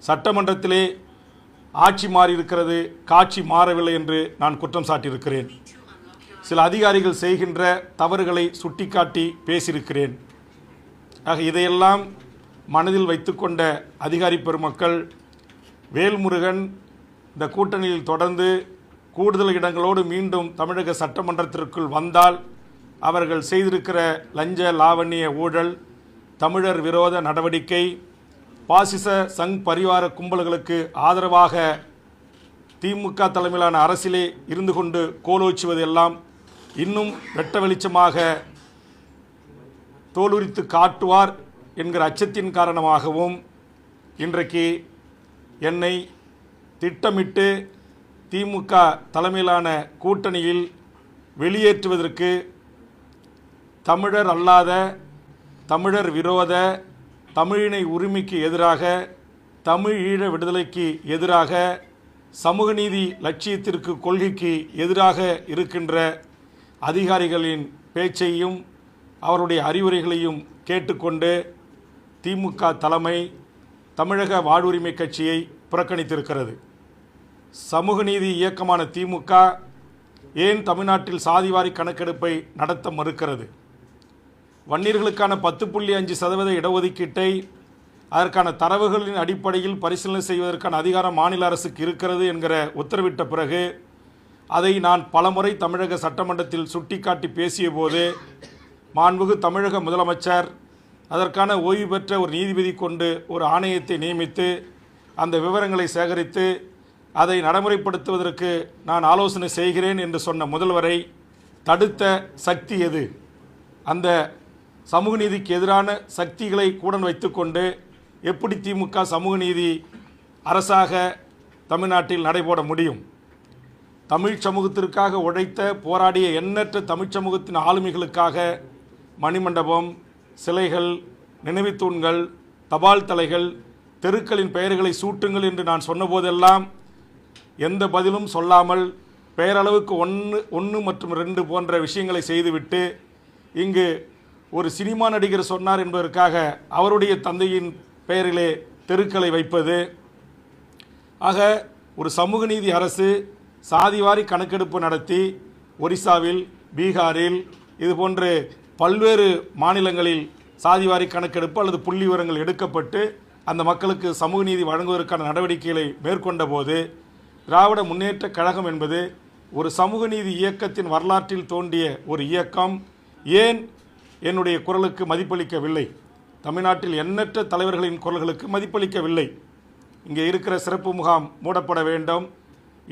சட்டமன்றத்திலே ஆட்சி மாறியிருக்கிறது, காட்சி மாறவில்லை என்று நான் குற்றம் சாட்டியிருக்கிறேன். சில அதிகாரிகள் செய்கின்ற தவறுகளை சுட்டிக்காட்டி பேசியிருக்கிறேன். ஆக இதையெல்லாம் மனதில் வைத்துக்கொண்ட அதிகாரி பெருமக்கள் வேல்முருகன் இந்த கூட்டணியில் தொடர்ந்து கூடுதல் இடங்களோடு மீண்டும் தமிழக சட்டமன்றத்திற்குள் வந்தால் அவர்கள் செய்திருக்கிற லஞ்ச லாவண்ய ஊழல், தமிழர் விரோத நடவடிக்கை, பாசிச சங் பரிவார கும்பல்களுக்கு ஆதரவாக திமுக தலைமையிலான அரசிலே இருந்து கொண்டு கோலோச்சுவது எல்லாம் இன்னும் வெட்ட வெளிச்சமாக தோலுரித்து காட்டுவார் என்கிற அச்சத்தின் காரணமாகவும் இன்றைக்கு என்னை திட்டமிட்டு திமுக தலைமையிலான கூட்டணியில் வெளியேற்றுவதற்கு தமிழர் அல்லாத, தமிழர் விரோத, தமிழினை உரிமைக்கு எதிராக, தமிழ் ஈழ விடுதலைக்கு எதிராக, சமூக நீதி லட்சியத்திற்கு கொள்கைக்கு எதிராக இருக்கின்ற அதிகாரிகளின் பேச்சையும் அவருடைய அறிவுரைகளையும் கேட்டுக்கொண்டு திமுக தலைமை தமிழக வாழ்வுரிமை கட்சியை புறக்கணித்திருக்கிறது. சமூக நீதி இயக்கமான திமுக ஏன் தமிழ்நாட்டில் சாதிவாரி கணக்கெடுப்பை நடத்த மறுக்கிறது? வன்னியர்களுக்கான 10.5% இடஒதுக்கீட்டை அதற்கான தரவுகளின் அடிப்படையில் பரிசீலனை செய்வதற்கான அதிகாரம் மாநில அரசுக்கு இருக்கிறது என்கிற உத்தரவிட்ட பிறகு அதை நான் பலமுறை தமிழக சட்டமன்றத்தில் சுட்டிக்காட்டி பேசிய போது மாண்புமிகு தமிழக முதலமைச்சர் அதற்கான ஓய்வு பெற்ற ஒரு நீதிபதி கொண்டு ஒரு ஆணையத்தை நியமித்து அந்த விவரங்களை சேகரித்து அதை நடைமுறைப்படுத்துவதற்கு நான் ஆலோசனை செய்கிறேன் என்று சொன்ன முதல்வரை தடுத்த சக்தி எது? அந்த சமூக நீதிக்கு எதிரான சக்திகளை கூட வைத்துக்கொண்டு எப்படி திமுக சமூக நீதி அரசாக தமிழ்நாட்டில் நடைபோட முடியும்? தமிழ் சமூகத்திற்காக உழைத்த போராடிய எண்ணற்ற தமிழ் சமூகத்தின் ஆளுமைகளுக்காக மணிமண்டபம், சிலைகள், நினைவுத்தூண்கள், தபால் தலைகள், தெருக்களின் பெயர்களை சூட்டுங்கள் என்று நான் சொன்னபோதெல்லாம் எந்த பதிலும் சொல்லாமல் பெயரளவுக்கு 1 மற்றும் 2 போன்ற விஷயங்களை செய்துவிட்டு இங்கு ஒரு சினிமா நடிகர் சொன்னார் என்பதற்காக அவருடைய தந்தையின் பெயரிலே தெருக்களை வைப்பது. ஆக ஒரு சமூக நீதி அரசு சாதிவாரி கணக்கெடுப்பு நடத்தி ஒரிசாவில், பீகாரில், இதுபோன்று பல்வேறு மாநிலங்களில் சாதிவாரி கணக்கெடுப்பு அல்லது புள்ளி விவரங்கள் எடுக்கப்பட்டு அந்த மக்களுக்கு சமூக நீதி வழங்குவதற்கான நடவடிக்கைகளை மேற்கொண்ட போது திராவிட முன்னேற்ற கழகம் என்பது ஒரு சமூக நீதி இயக்கத்தின் வரலாற்றில் தோன்றிய ஒரு இயக்கம் ஏன் என்னுடைய குரலுக்கு மதிப்பளிக்கவில்லை? தமிழ்நாட்டில் எண்ணற்ற தலைவர்களின் குரல்களுக்கு மதிப்பளிக்கவில்லை. இங்கே இருக்கிற சிறப்பு முகாம் மூடப்பட வேண்டும்,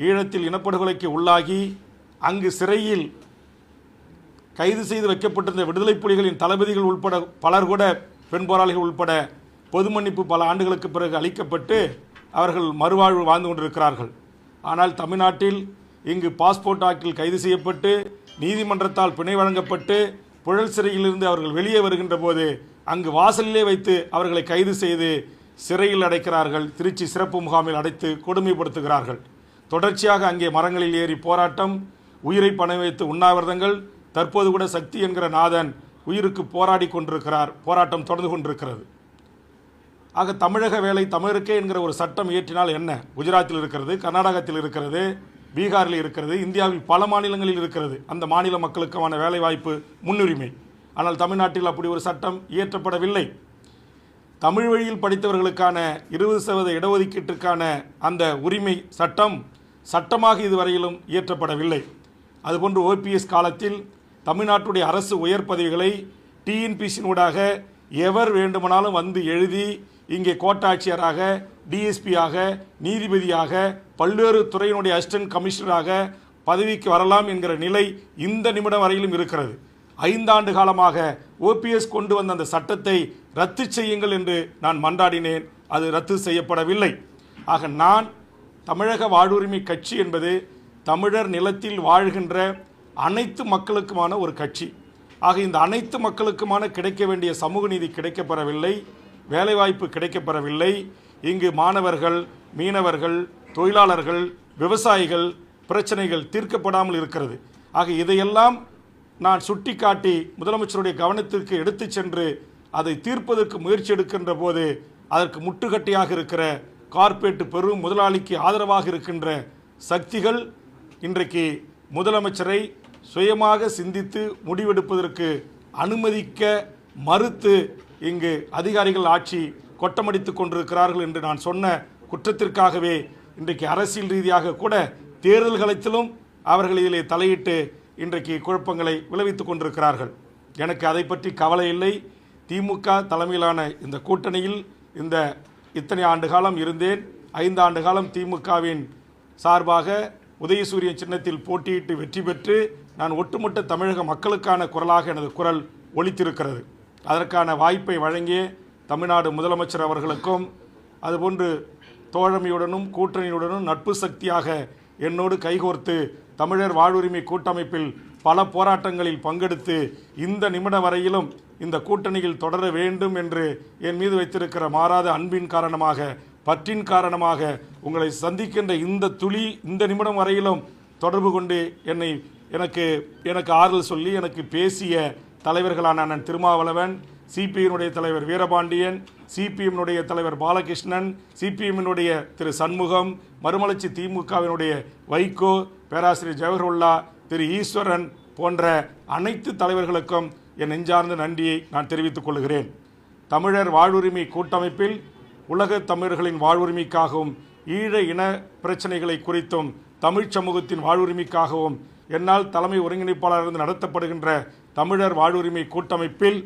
ஈழத்தில் இனப்படுகொலைக்கு உள்ளாகி அங்கு சிறையில் கைது செய்து வைக்கப்பட்டிருந்த விடுதலை புலிகளின் தளபதிகள் உட்பட பலர் கூட, பெண் போராளிகள் உட்பட பொது மன்னிப்பு பல ஆண்டுகளுக்கு பிறகு அளிக்கப்பட்டு அவர்கள் மறுவாழ்வு வாழ்ந்து கொண்டிருக்கிறார்கள். ஆனால் தமிழ்நாட்டில் இங்கு பாஸ்போர்ட் ஆக்டில் கைது செய்யப்பட்டு நீதிமன்றத்தால் பிணை வழங்கப்பட்டு புழல் சிறையிலிருந்து அவர்கள் வெளியே வருகின்ற போது அங்கு வாசலிலே வைத்து அவர்களை கைது செய்து சிறையில் அடைக்கிறார்கள். திருச்சி சிறப்பு முகாமில் அடைத்து கொடுமைப்படுத்துகிறார்கள். தொடர்ச்சியாக அங்கே மரங்களில் ஏறி போராட்டம், உயிரை பணம் வைத்து உண்ணாவிரதங்கள். தற்போது கூட சக்தி என்கிற நாதன் உயிருக்கு போராடி கொண்டிருக்கிறார். போராட்டம் தொடர்ந்து கொண்டிருக்கிறது. ஆக தமிழக வேலை தமிழருக்கே என்கிற ஒரு சட்டம் இயற்றினால் என்ன? குஜராத்தில் இருக்கிறது, கர்நாடகத்தில் இருக்கிறது, பீகாரில் இருக்கிறது, இந்தியாவில் பல மாநிலங்களில் இருக்கிறது. அந்த மாநில மக்களுக்கான வேலைவாய்ப்பு முன்னுரிமை. ஆனால் தமிழ்நாட்டில் அப்படி ஒரு சட்டம் இயற்றப்படவில்லை. தமிழ் வழியில் படித்தவர்களுக்கான 20% இடஒதுக்கீட்டிற்கான அந்த உரிமை சட்டமாக இதுவரையிலும் இயற்றப்படவில்லை. அதுபோன்று ஓபிஎஸ் காலத்தில் தமிழ்நாட்டுடைய அரசு உயர் பதவிகளை டிஎன்பிசியினூடாக எவர் வேண்டுமானாலும் வந்து எழுதி இங்கே கோட்டாட்சியராக, டிஎஸ்பியாக, நீதிபதியாக, பல்வேறு துறையினுடைய அசிஸ்டன்ட் கமிஷனராக பதவிக்கு வரலாம் என்கிற நிலை இந்த நிமிடம் வரையிலும் இருக்கிறது. 5 ஆண்டு காலமாக ஓபிஎஸ் கொண்டு வந்த அந்த சட்டத்தை ரத்து செய்யுங்கள் என்று நான் மன்றாடினேன். அது ரத்து செய்யப்படவில்லை. ஆக நான் தமிழக வாழ்வுரிமை கட்சி என்பது தமிழர் நிலத்தில் வாழ்கின்ற அனைத்து மக்களுக்குமான ஒரு கட்சி. ஆக இந்த அனைத்து மக்களுக்குமான கிடைக்க வேண்டிய சமூக நீதி கிடைக்கப்பெறவில்லை, வேலைவாய்ப்பு கிடைக்கப்பெறவில்லை. இங்கு மாணவர்கள், மீனவர்கள், தொழிலாளர்கள், விவசாயிகள் பிரச்சனைகள் தீர்க்கப்படாமல் இருக்கிறது. ஆக இதையெல்லாம் நான் சுட்டிக்காட்டி முதலமைச்சருடைய கவனத்திற்கு எடுத்து சென்று அதை தீர்ப்பதற்கு முயற்சி எடுக்கின்ற போது அதற்கு முட்டுக்கட்டையாக இருக்கிற கார்ப்பரேட் பெரும் முதலாளிக்கு ஆதரவாக இருக்கின்ற சக்திகள் இன்றைக்கு முதலமைச்சரை சுயமாக சிந்தித்து முடிவெடுப்பதற்கு அனுமதிக்க மறுத்து இங்கு அதிகாரிகள் ஆட்சி கொட்டமடித்துக் கொண்டிருக்கிறார்கள் என்று நான் சொன்ன குற்றத்திற்காகவே இன்றைக்கு அரசியல் ரீதியாக கூட தேர்தல் களத்திலும் அவர்கள் இதிலே தலையிட்டு இன்றைக்கு குழப்பங்களை விளைவித்துக் கொண்டிருக்கிறார்கள். எனக்கு அதை பற்றி கவலை இல்லை. திமுக தலைமையிலான இந்த கூட்டணியில் இத்தனை ஆண்டு காலம் இருந்தேன். 5 ஆண்டு காலம் திமுகவின் சார்பாக உதயசூரியன் சின்னத்தில் போட்டியிட்டு வெற்றி பெற்று நான் ஒட்டுமொத்த தமிழக மக்களுக்கான குரலாக எனது குரல் ஒலித்திருக்கிறது. அதற்கான வாய்ப்பை வழங்கிய தமிழ்நாடு முதலமைச்சர் அவர்களுக்கும் அதுபோன்று தோழமையுடனும் கூட்டணியுடனும் நட்பு சக்தியாக என்னோடு கைகோர்த்து தமிழர் வாழ்வுரிமை கூட்டமைப்பில் பல போராட்டங்களில் பங்கெடுத்து இந்த நிமிடம் வரையிலும் இந்த கூட்டணியில் தொடர வேண்டும் என்று என் மீது வைத்திருக்கிற மாறாத அன்பின் காரணமாக, பற்றின் காரணமாக உங்களை சந்திக்கின்ற இந்த நிமிடம் வரையிலும் தொடர்பு கொண்டு எனக்கு ஆறுதல் சொல்லி எனக்கு பேசிய தலைவர்களான அண்ணன் திருமாவளவன், சிபிஎம்னுடைய தலைவர் வீரபாண்டியன், சிபிஎம்னுடைய தலைவர் பாலகிருஷ்ணன், சிபிஎம்னுடைய திரு சண்முகம், மறுமலர்ச்சி திமுகவினுடைய வைகோ, பேராசிரியர் ஜவஹர்லா, திரு ஈஸ்வரன் போன்ற அனைத்து தலைவர்களுக்கும் என் நெஞ்சார்ந்த நன்றியை நான் தெரிவித்துக் கொள்கிறேன். தமிழர் வாழ்வுரிமை கூட்டமைப்பில் உலக தமிழர்களின் வாழ்வுரிமைக்காகவும் ஈழ இன பிரச்சனைகளை குறித்தும் தமிழ் சமூகத்தின் வாழ்வுரிமைக்காகவும் என்னால் தலைமை ஒருங்கிணைப்பாளர் நடத்தப்படுகின்ற தமிழர் வாழ்வுரிமை கூட்டமைப்பில்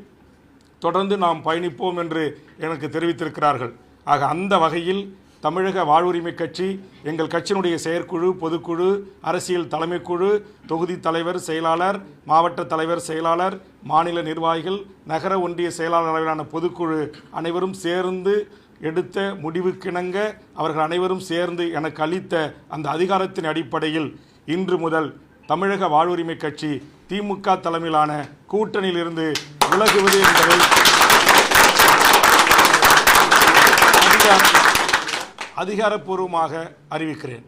தொடர்ந்து நாம் பயணிப்போம் என்று எனக்கு தெரிவித்திருக்கிறார்கள். ஆக அந்த வகையில் தமிழக வாழ்வுரிமை கட்சி, எங்கள் கட்சியினுடைய செயற்குழு, பொதுக்குழு, அரசியல் தலைமைக்குழு, தொகுதி தலைவர், செயலாளர், மாவட்ட தலைவர், செயலாளர், மாநில நிர்வாகிகள், நகர ஒன்றிய செயலாளர் அளவிலான பொதுக்குழு அனைவரும் சேர்ந்து எடுத்த முடிவுக்கிணங்க அவர்கள் அனைவரும் சேர்ந்து எனக்கு அளித்த அந்த அதிகாரத்தின் அடிப்படையில் இன்று முதல் தமிழக வாழ்வுரிமை கட்சி திமுக தலைமையிலான கூட்டணியிலிருந்து விலகுவது என்பதை அதிகாரப்பூர்வமாக அறிவிக்கிறேன்.